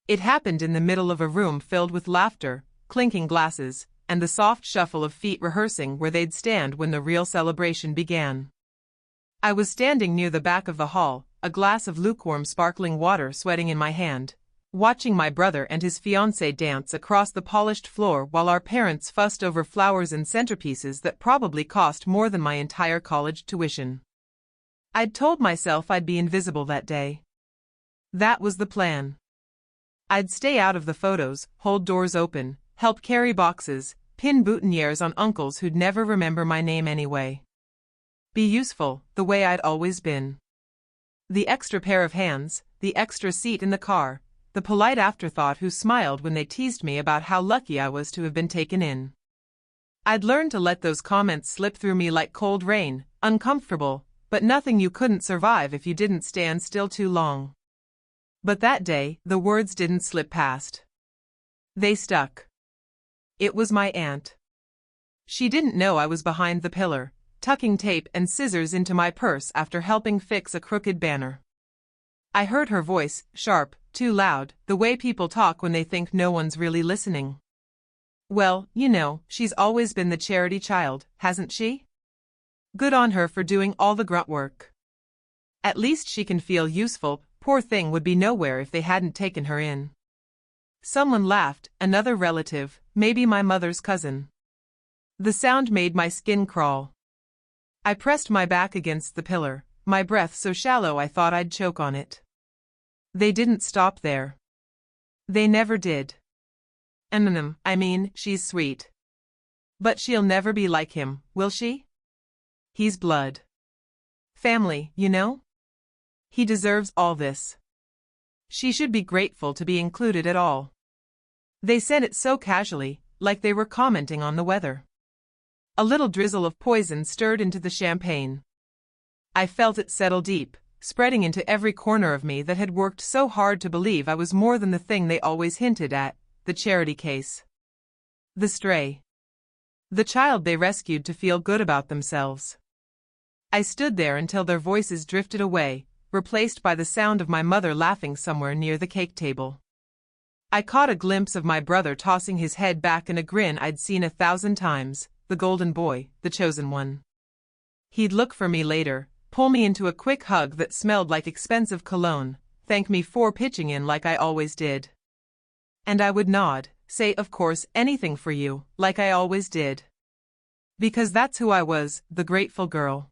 It happened in the middle of a room filled with laughter, clinking glasses, and the soft shuffle of feet rehearsing where they'd stand when the real celebration began. I was standing near the back of the hall, a glass of lukewarm sparkling water sweating in my hand, watching my brother and his fiancée dance across the polished floor while our parents fussed over flowers and centerpieces that probably cost more than my entire college tuition. I'd told myself I'd be invisible that day. That was the plan. I'd stay out of the photos, hold doors open, help carry boxes, pin boutonnieres on uncles who'd never remember my name anyway. Be useful, the way I'd always been. The extra pair of hands, the extra seat in the car, the polite afterthought who smiled when they teased me about how lucky I was to have been taken in. I'd learned to let those comments slip through me like cold rain, uncomfortable, but nothing you couldn't survive if you didn't stand still too long. But that day, the words didn't slip past. They stuck. It was my aunt. She didn't know I was behind the pillar, tucking tape and scissors into my purse after helping fix a crooked banner. I heard her voice, sharp, too loud, the way people talk when they think no one's really listening. Well, you know, she's always been the charity child, hasn't she? Good on her for doing all the grunt work. At least she can feel useful. Poor thing would be nowhere if they hadn't taken her in. Someone laughed, another relative, maybe my mother's cousin. The sound made my skin crawl. I pressed my back against the pillar, my breath so shallow I thought I'd choke on it. They didn't stop there. They never did. I mean, she's sweet. But she'll never be like him, will she? He's blood. Family, you know? He deserves all this. She should be grateful to be included at all. They said it so casually, like they were commenting on the weather. A little drizzle of poison stirred into the champagne. I felt it settle deep, spreading into every corner of me that had worked so hard to believe I was more than the thing they always hinted at, the charity case. The stray. The child they rescued to feel good about themselves. I stood there until their voices drifted away, replaced by the sound of my mother laughing somewhere near the cake table. I caught a glimpse of my brother tossing his head back in a grin I'd seen 1,000 times, the golden boy, the chosen one. He'd look for me later, pull me into a quick hug that smelled like expensive cologne, thank me for pitching in like I always did. And I would nod, say of course anything for you, like I always did. Because that's who I was, the grateful girl.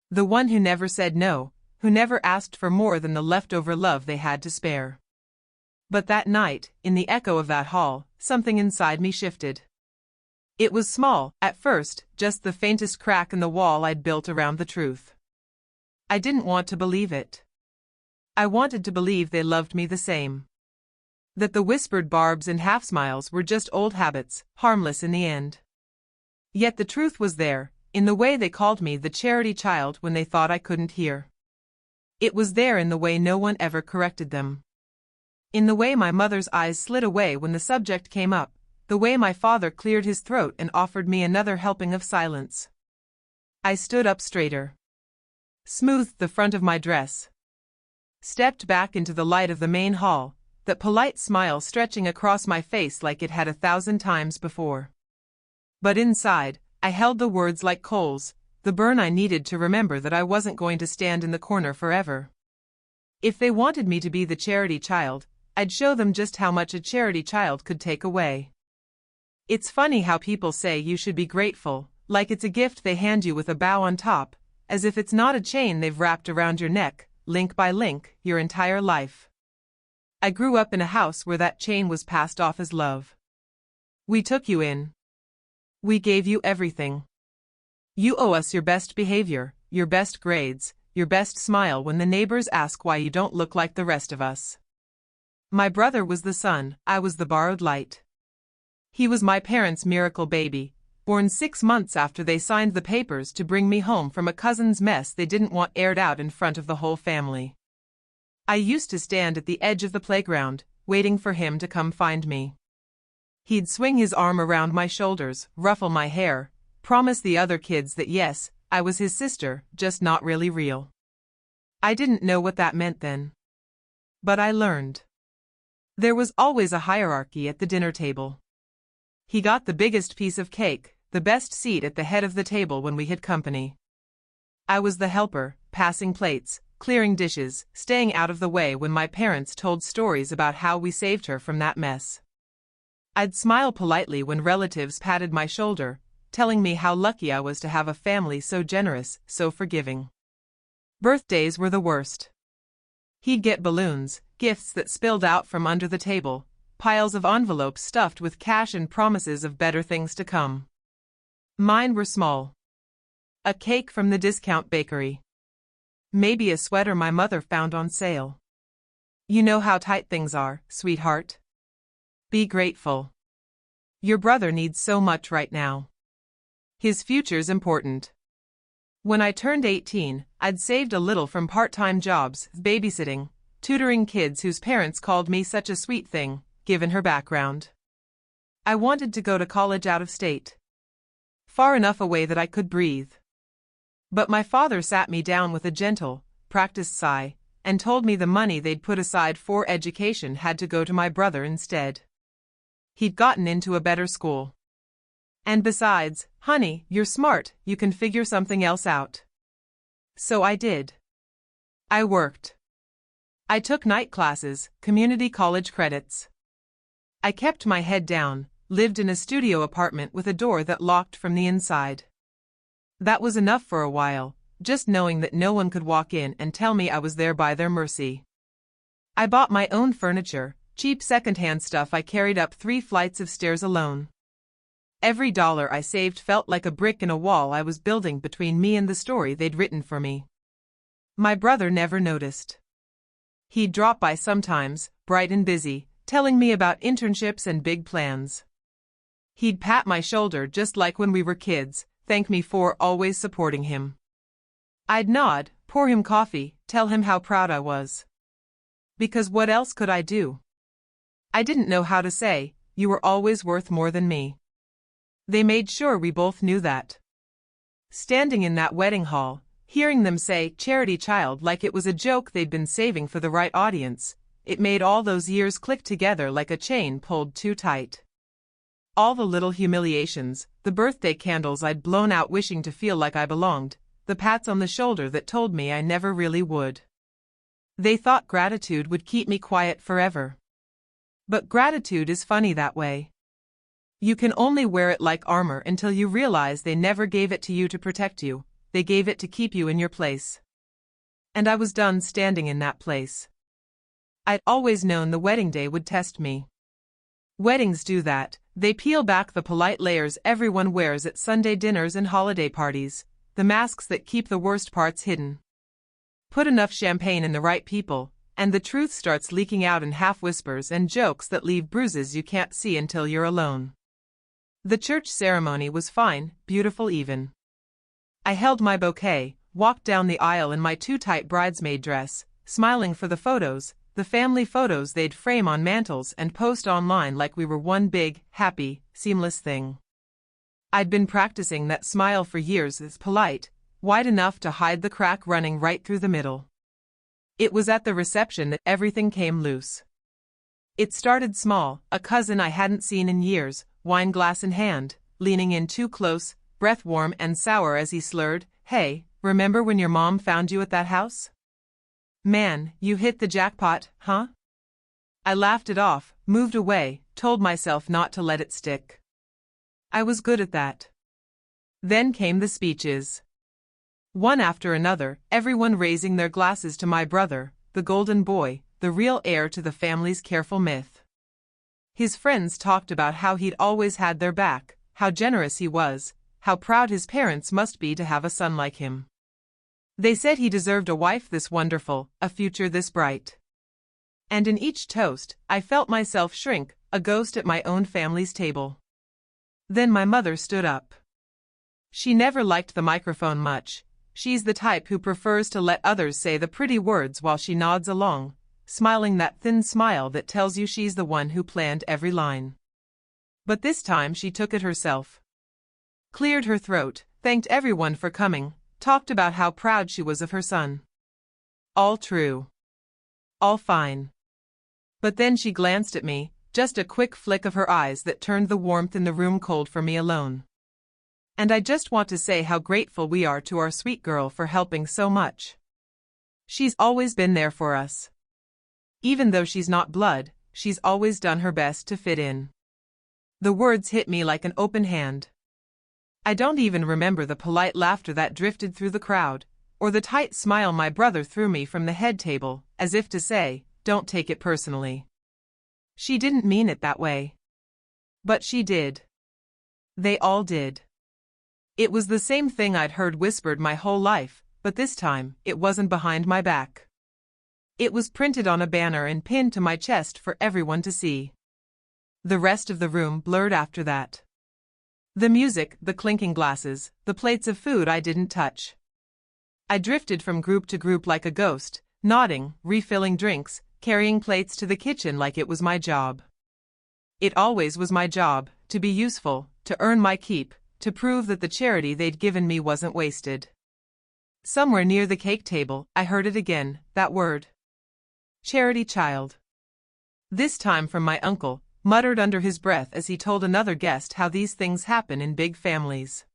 The one who never said no, who never asked for more than the leftover love they had to spare. But that night, in the echo of that hall, something inside me shifted. It was small, at first, just the faintest crack in the wall I'd built around the truth. I didn't want to believe it. I wanted to believe they loved me the same. That the whispered barbs and half-smiles were just old habits, harmless in the end. Yet the truth was there, in the way they called me the charity child when they thought I couldn't hear. It was there in the way no one ever corrected them. In the way my mother's eyes slid away when the subject came up, the way my father cleared his throat and offered me another helping of silence. I stood up straighter. Smoothed the front of my dress. Stepped back into the light of the main hall, that polite smile stretching across my face like it had 1,000 times before. But inside, I held the words like coals, the burn I needed to remember that I wasn't going to stand in the corner forever. If they wanted me to be the charity child, I'd show them just how much a charity child could take away. It's funny how people say you should be grateful, like it's a gift they hand you with a bow on top, as if it's not a chain they've wrapped around your neck, link by link, your entire life. I grew up in a house where that chain was passed off as love. We took you in. We gave you everything. You owe us your best behavior, your best grades, your best smile when the neighbors ask why you don't look like the rest of us. My brother was the sun, I was the borrowed light. He was my parents' miracle baby, born 6 months after they signed the papers to bring me home from a cousin's mess they didn't want aired out in front of the whole family. I used to stand at the edge of the playground, waiting for him to come find me. He'd swing his arm around my shoulders, ruffle my hair, promise the other kids that yes, I was his sister, just not really real. I didn't know what that meant then. But I learned. There was always a hierarchy at the dinner table. He got the biggest piece of cake, the best seat at the head of the table when we had company. I was the helper, passing plates, clearing dishes, staying out of the way when my parents told stories about how we saved her from that mess. I'd smile politely when relatives patted my shoulder, telling me how lucky I was to have a family so generous, so forgiving. Birthdays were the worst. He'd get balloons, gifts that spilled out from under the table, piles of envelopes stuffed with cash and promises of better things to come. Mine were small. A cake from the discount bakery. Maybe a sweater my mother found on sale. You know how tight things are, sweetheart. Be grateful. Your brother needs so much right now. His future's important. When I turned 18, I'd saved a little from part-time jobs, babysitting, tutoring kids whose parents called me such a sweet thing, given her background. I wanted to go to college out of state. Far enough away that I could breathe. But my father sat me down with a gentle, practiced sigh, and told me the money they'd put aside for education had to go to my brother instead. He'd gotten into a better school. And besides, honey, you're smart, you can figure something else out. So I did. I worked. I took night classes, community college credits. I kept my head down, lived in a studio apartment with a door that locked from the inside. That was enough for a while, just knowing that no one could walk in and tell me I was there by their mercy. I bought my own furniture, cheap secondhand stuff I carried up 3 flights of stairs alone. Every dollar I saved felt like a brick in a wall I was building between me and the story they'd written for me. My brother never noticed. He'd drop by sometimes, bright and busy, telling me about internships and big plans. He'd pat my shoulder just like when we were kids, thank me for always supporting him. I'd nod, pour him coffee, tell him how proud I was. Because what else could I do? I didn't know how to say, you were always worth more than me. They made sure we both knew that. Standing in that wedding hall, hearing them say charity child like it was a joke they'd been saving for the right audience, it made all those years click together like a chain pulled too tight. All the little humiliations, the birthday candles I'd blown out wishing to feel like I belonged, the pats on the shoulder that told me I never really would. They thought gratitude would keep me quiet forever. But gratitude is funny that way. You can only wear it like armor until you realize they never gave it to you to protect you, they gave it to keep you in your place. And I was done standing in that place. I'd always known the wedding day would test me. Weddings do that, they peel back the polite layers everyone wears at Sunday dinners and holiday parties, the masks that keep the worst parts hidden. Put enough champagne in the right people, and the truth starts leaking out in half-whispers and jokes that leave bruises you can't see until you're alone. The church ceremony was fine, beautiful even. I held my bouquet, walked down the aisle in my too-tight bridesmaid dress, smiling for the photos, the family photos they'd frame on mantels and post online like we were one big, happy, seamless thing. I'd been practicing that smile for years as polite, wide enough to hide the crack running right through the middle. It was at the reception that everything came loose. It started small, a cousin I hadn't seen in years, wine glass in hand, leaning in too close, breath warm and sour as he slurred, "Hey, remember when your mom found you at that house? Man, you hit the jackpot, huh?" I laughed it off, moved away, told myself not to let it stick. I was good at that. Then came the speeches. One after another, everyone raising their glasses to my brother, the golden boy, the real heir to the family's careful myth. His friends talked about how he'd always had their back, how generous he was, how proud his parents must be to have a son like him. They said he deserved a wife this wonderful, a future this bright. And in each toast, I felt myself shrink, a ghost at my own family's table. Then my mother stood up. She never liked the microphone much. She's the type who prefers to let others say the pretty words while she nods along, smiling that thin smile that tells you she's the one who planned every line. But this time she took it herself. Cleared her throat, thanked everyone for coming, talked about how proud she was of her son. All true. All fine. But then she glanced at me, just a quick flick of her eyes that turned the warmth in the room cold for me alone. And I just want to say how grateful we are to our sweet girl for helping so much. She's always been there for us. Even though she's not blood, she's always done her best to fit in. The words hit me like an open hand. I don't even remember the polite laughter that drifted through the crowd, or the tight smile my brother threw me from the head table, as if to say, "Don't take it personally. She didn't mean it that way." But she did. They all did. It was the same thing I'd heard whispered my whole life, but this time, it wasn't behind my back. It was printed on a banner and pinned to my chest for everyone to see. The rest of the room blurred after that. The music, the clinking glasses, the plates of food I didn't touch. I drifted from group to group like a ghost, nodding, refilling drinks, carrying plates to the kitchen like it was my job. It always was my job, to be useful, to earn my keep, to prove that the charity they'd given me wasn't wasted. Somewhere near the cake table, I heard it again, that word. Charity child. This time from my uncle, muttered under his breath as he told another guest how these things happen in big families.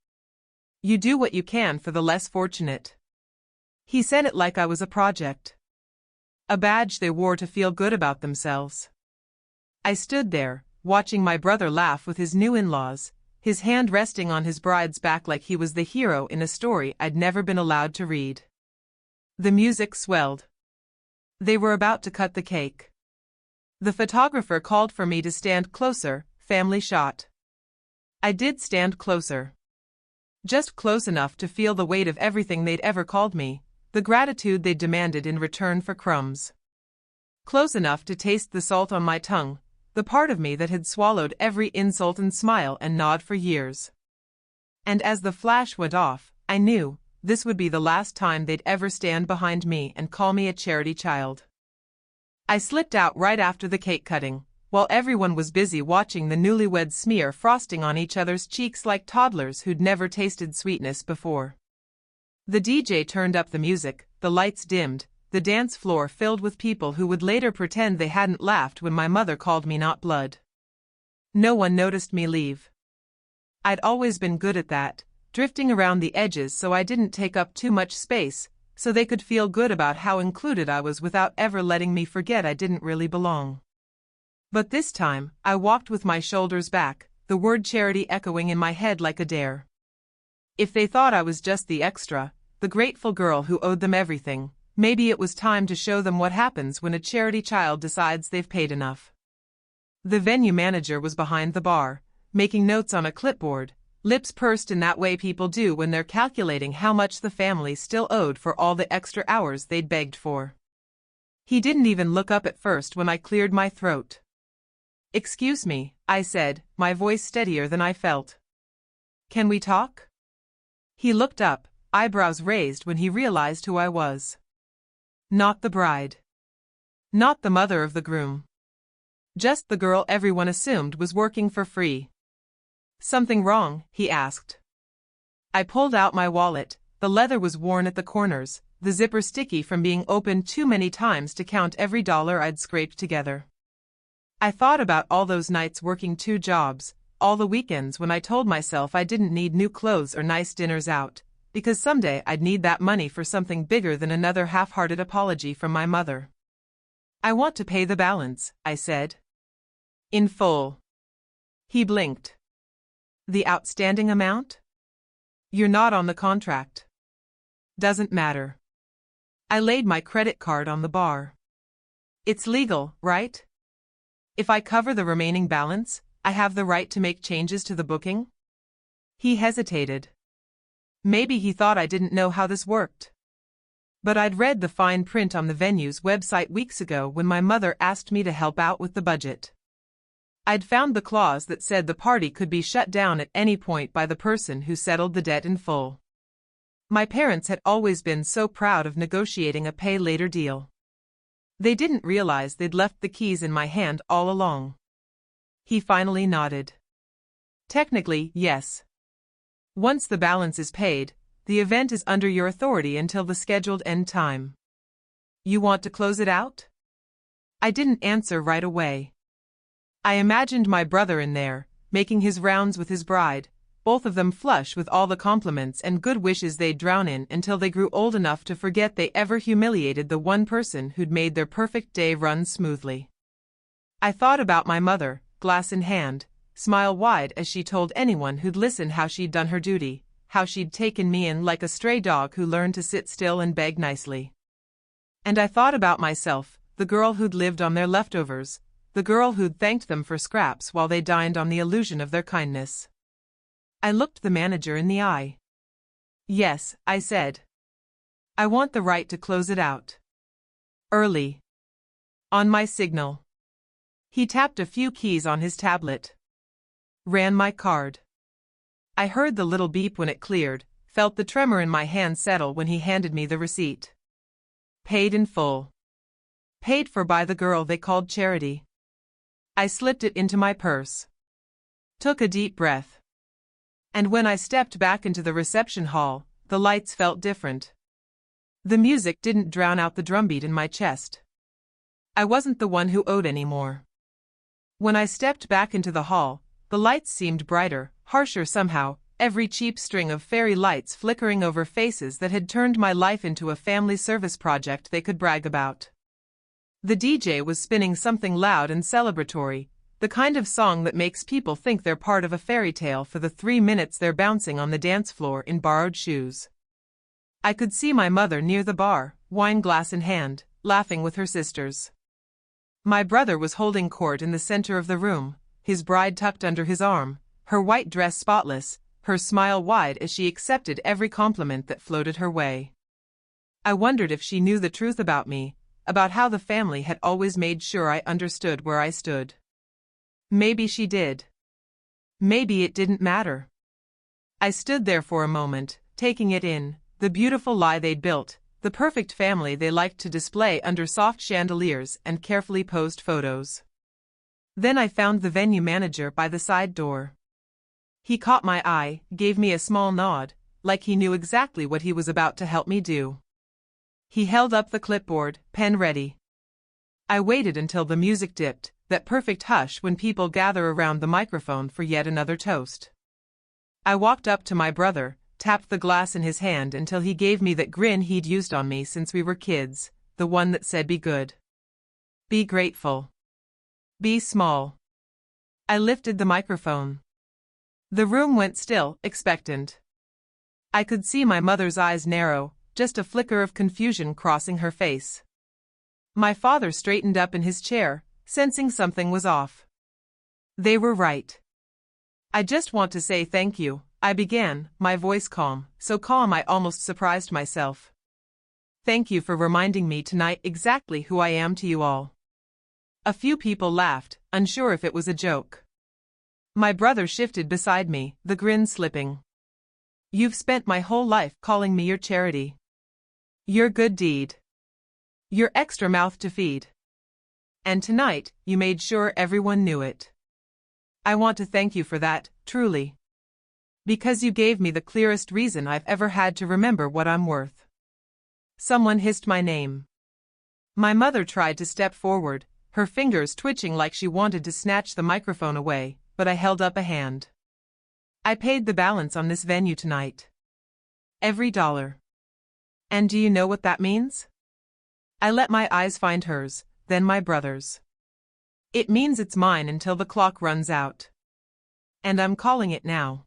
You do what you can for the less fortunate. He said it like I was a project. A badge they wore to feel good about themselves. I stood there, watching my brother laugh with his new in-laws, his hand resting on his bride's back like he was the hero in a story I'd never been allowed to read. The music swelled. They were about to cut the cake. The photographer called for me to stand closer, family shot. I did stand closer. Just close enough to feel the weight of everything they'd ever called me, the gratitude they demanded in return for crumbs. Close enough to taste the salt on my tongue, the part of me that had swallowed every insult and smile and nod for years. And as the flash went off, I knew this would be the last time they'd ever stand behind me and call me a charity child. I slipped out right after the cake cutting, while everyone was busy watching the newlyweds smear frosting on each other's cheeks like toddlers who'd never tasted sweetness before. The DJ turned up the music, the lights dimmed, the dance floor filled with people who would later pretend they hadn't laughed when my mother called me not blood. No one noticed me leave. I'd always been good at that, drifting around the edges so I didn't take up too much space, so they could feel good about how included I was without ever letting me forget I didn't really belong. But this time, I walked with my shoulders back, the word charity echoing in my head like a dare. If they thought I was just the extra, the grateful girl who owed them everything, maybe it was time to show them what happens when a charity child decides they've paid enough. The venue manager was behind the bar, making notes on a clipboard, lips pursed in that way people do when they're calculating how much the family still owed for all the extra hours they'd begged for. He didn't even look up at first when I cleared my throat. "Excuse me," I said, my voice steadier than I felt. "Can we talk?" He looked up, eyebrows raised when he realized who I was. Not the bride. Not the mother of the groom. Just the girl everyone assumed was working for free. "Something wrong?" he asked. I pulled out my wallet. The leather was worn at the corners, the zipper sticky from being opened too many times to count every dollar I'd scraped together. I thought about all those nights working 2 jobs, all the weekends when I told myself I didn't need new clothes or nice dinners out, because someday I'd need that money for something bigger than another half-hearted apology from my mother. "I want to pay the balance," I said. "In full." He blinked. "The outstanding amount?" "You're not on the contract." "Doesn't matter." I laid my credit card on the bar. "It's legal, right? If I cover the remaining balance, I have the right to make changes to the booking?" He hesitated. Maybe he thought I didn't know how this worked. But I'd read the fine print on the venue's website weeks ago when my mother asked me to help out with the budget. I'd found the clause that said the party could be shut down at any point by the person who settled the debt in full. My parents had always been so proud of negotiating a pay-later deal. They didn't realize they'd left the keys in my hand all along. He finally nodded. "Technically, yes. Once the balance is paid, the event is under your authority until the scheduled end time. You want to close it out?" I didn't answer right away. I imagined my brother in there, making his rounds with his bride, both of them flush with all the compliments and good wishes they'd drown in until they grew old enough to forget they ever humiliated the one person who'd made their perfect day run smoothly. I thought about my mother, glass in hand, smile wide as she told anyone who'd listen how she'd done her duty, how she'd taken me in like a stray dog who learned to sit still and beg nicely. And I thought about myself, the girl who'd lived on their leftovers, the girl who'd thanked them for scraps while they dined on the illusion of their kindness. I looked the manager in the eye. Yes, I said. I want the right to close it out. Early. On my signal. He tapped a few keys on his tablet. Ran my card. I heard the little beep when it cleared, felt the tremor in my hand settle when he handed me the receipt. Paid in full. Paid for by the girl they called Charity. I slipped it into my purse. Took a deep breath. And when I stepped back into the reception hall, the lights felt different. The music didn't drown out the drumbeat in my chest. I wasn't the one who owed anymore. When I stepped back into the hall, the lights seemed brighter, harsher somehow, every cheap string of fairy lights flickering over faces that had turned my life into a family service project they could brag about. The DJ was spinning something loud and celebratory, the kind of song that makes people think they're part of a fairy tale for the 3 minutes they're bouncing on the dance floor in borrowed shoes. I could see my mother near the bar, wine glass in hand, laughing with her sisters. My brother was holding court in the center of the room, his bride tucked under his arm, her white dress spotless, her smile wide as she accepted every compliment that floated her way. I wondered if she knew the truth about me, about how the family had always made sure I understood where I stood. Maybe she did. Maybe it didn't matter. I stood there for a moment, taking it in, the beautiful lie they'd built, the perfect family they liked to display under soft chandeliers and carefully posed photos. Then I found the venue manager by the side door. He caught my eye, gave me a small nod, like he knew exactly what he was about to help me do. He held up the clipboard, pen ready. I waited until the music dipped, that perfect hush when people gather around the microphone for yet another toast. I walked up to my brother, tapped the glass in his hand until he gave me that grin he'd used on me since we were kids, the one that said be good. Be grateful. Be small. I lifted the microphone. The room went still, expectant. I could see my mother's eyes narrow, just a flicker of confusion crossing her face. My father straightened up in his chair, sensing something was off. They were right. I just want to say thank you, I began, my voice calm, so calm I almost surprised myself. Thank you for reminding me tonight exactly who I am to you all. A few people laughed, unsure if it was a joke. My brother shifted beside me, the grin slipping. You've spent my whole life calling me your charity. Your good deed. Your extra mouth to feed. And tonight, you made sure everyone knew it. I want to thank you for that, truly. Because you gave me the clearest reason I've ever had to remember what I'm worth. Someone hissed my name. My mother tried to step forward, her fingers twitching like she wanted to snatch the microphone away, but I held up a hand. I paid the balance on this venue tonight. Every dollar. And do you know what that means? I let my eyes find hers, then my brother's. It means it's mine until the clock runs out. And I'm calling it now.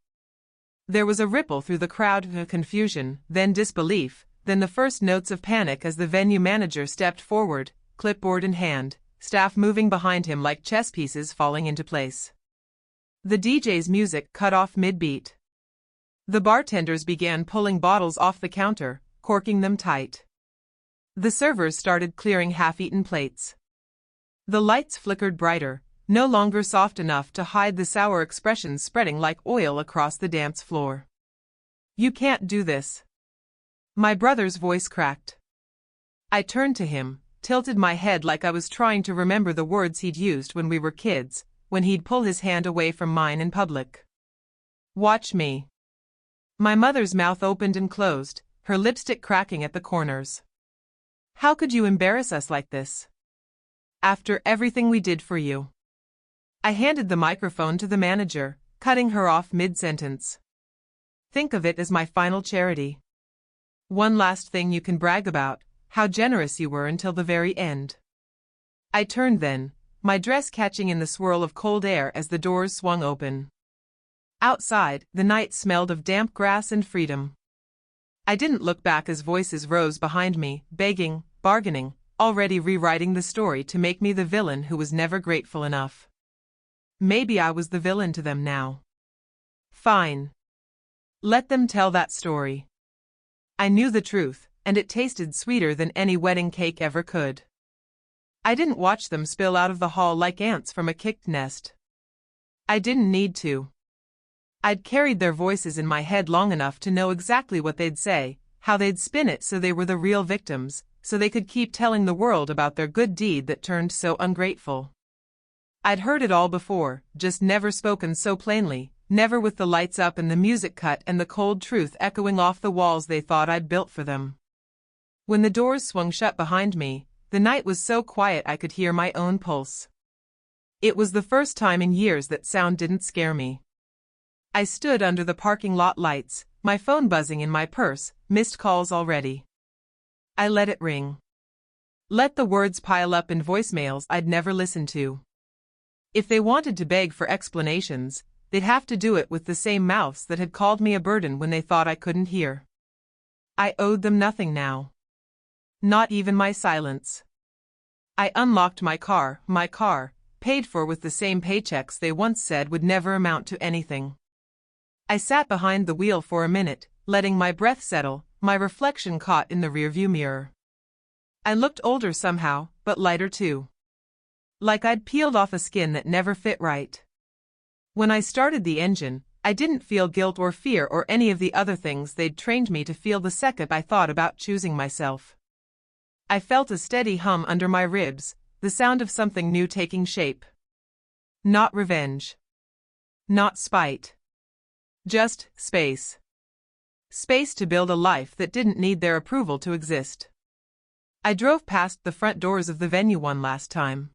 There was a ripple through the crowd of confusion, then disbelief, then the first notes of panic as the venue manager stepped forward, clipboard in hand, staff moving behind him like chess pieces falling into place. The DJ's music cut off mid-beat. The bartenders began pulling bottles off the counter, corking them tight. The servers started clearing half-eaten plates. The lights flickered brighter, no longer soft enough to hide the sour expressions spreading like oil across the dance floor. You can't do this. My brother's voice cracked. I turned to him, tilted my head like I was trying to remember the words he'd used when we were kids, when he'd pull his hand away from mine in public. Watch me. My mother's mouth opened and closed, her lipstick cracking at the corners. How could you embarrass us like this? After everything we did for you. I handed the microphone to the manager, cutting her off mid-sentence. Think of it as my final charity. One last thing you can brag about, how generous you were until the very end. I turned then, my dress catching in the swirl of cold air as the doors swung open. Outside, the night smelled of damp grass and freedom. I didn't look back as voices rose behind me, begging, bargaining, already rewriting the story to make me the villain who was never grateful enough. Maybe I was the villain to them now. Fine. Let them tell that story. I knew the truth, and it tasted sweeter than any wedding cake ever could. I didn't watch them spill out of the hall like ants from a kicked nest. I didn't need to. I'd carried their voices in my head long enough to know exactly what they'd say, how they'd spin it so they were the real victims, so they could keep telling the world about their good deed that turned so ungrateful. I'd heard it all before, just never spoken so plainly, never with the lights up and the music cut and the cold truth echoing off the walls they thought I'd built for them. When the doors swung shut behind me, the night was so quiet I could hear my own pulse. It was the first time in years that sound didn't scare me. I stood under the parking lot lights, my phone buzzing in my purse, missed calls already. I let it ring. Let the words pile up in voicemails I'd never listened to. If they wanted to beg for explanations, they'd have to do it with the same mouths that had called me a burden when they thought I couldn't hear. I owed them nothing now. Not even my silence. I unlocked my car, paid for with the same paychecks they once said would never amount to anything. I sat behind the wheel for a minute, letting my breath settle, my reflection caught in the rearview mirror. I looked older somehow, but lighter too. Like I'd peeled off a skin that never fit right. When I started the engine, I didn't feel guilt or fear or any of the other things they'd trained me to feel the second I thought about choosing myself. I felt a steady hum under my ribs, the sound of something new taking shape. Not revenge. Not spite. Just space. Space to build a life that didn't need their approval to exist. I drove past the front doors of the venue one last time.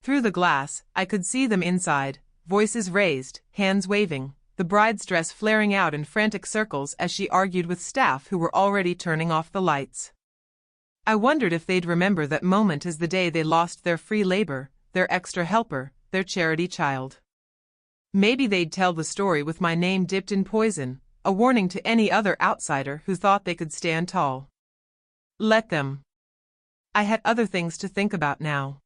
Through the glass, I could see them inside, voices raised, hands waving, the bride's dress flaring out in frantic circles as she argued with staff who were already turning off the lights. I wondered if they'd remember that moment as the day they lost their free labor, their extra helper, their charity child. Maybe they'd tell the story with my name dipped in poison, a warning to any other outsider who thought they could stand tall. Let them. I had other things to think about now.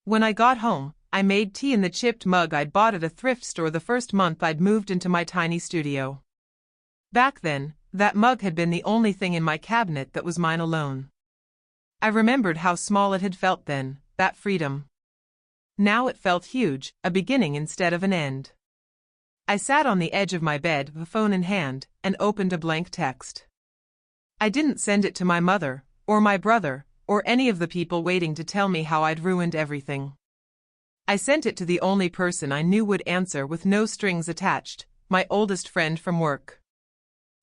When I got home, I made tea in the chipped mug I'd bought at a thrift store the first month I'd moved into my tiny studio. Back then, that mug had been the only thing in my cabinet that was mine alone. I remembered how small it had felt then, that freedom. Now it felt huge, a beginning instead of an end. I sat on the edge of my bed, the phone in hand, and opened a blank text. I didn't send it to my mother, or my brother, or any of the people waiting to tell me how I'd ruined everything. I sent it to the only person I knew would answer with no strings attached, my oldest friend from work.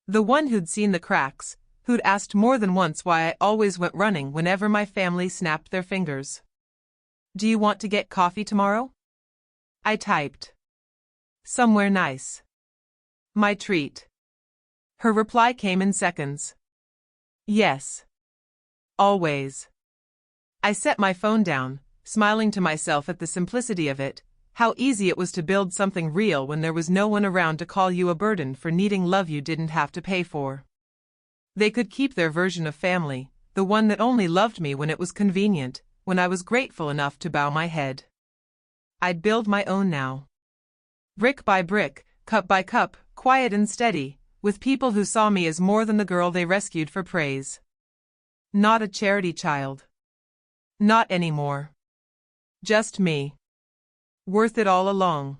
The one who'd seen the cracks, who'd asked more than once why I always went running whenever my family snapped their fingers. Do you want to get coffee tomorrow? I typed. Somewhere nice. My treat. Her reply came in seconds. Yes. Always. I set my phone down, smiling to myself at the simplicity of it, how easy it was to build something real when there was no one around to call you a burden for needing love you didn't have to pay for. They could keep their version of family, the one that only loved me when it was convenient, when I was grateful enough to bow my head. I'd build my own now. Brick by brick, cup by cup, quiet and steady, with people who saw me as more than the girl they rescued for praise. Not a charity child. Not anymore. Just me. Worth it all along.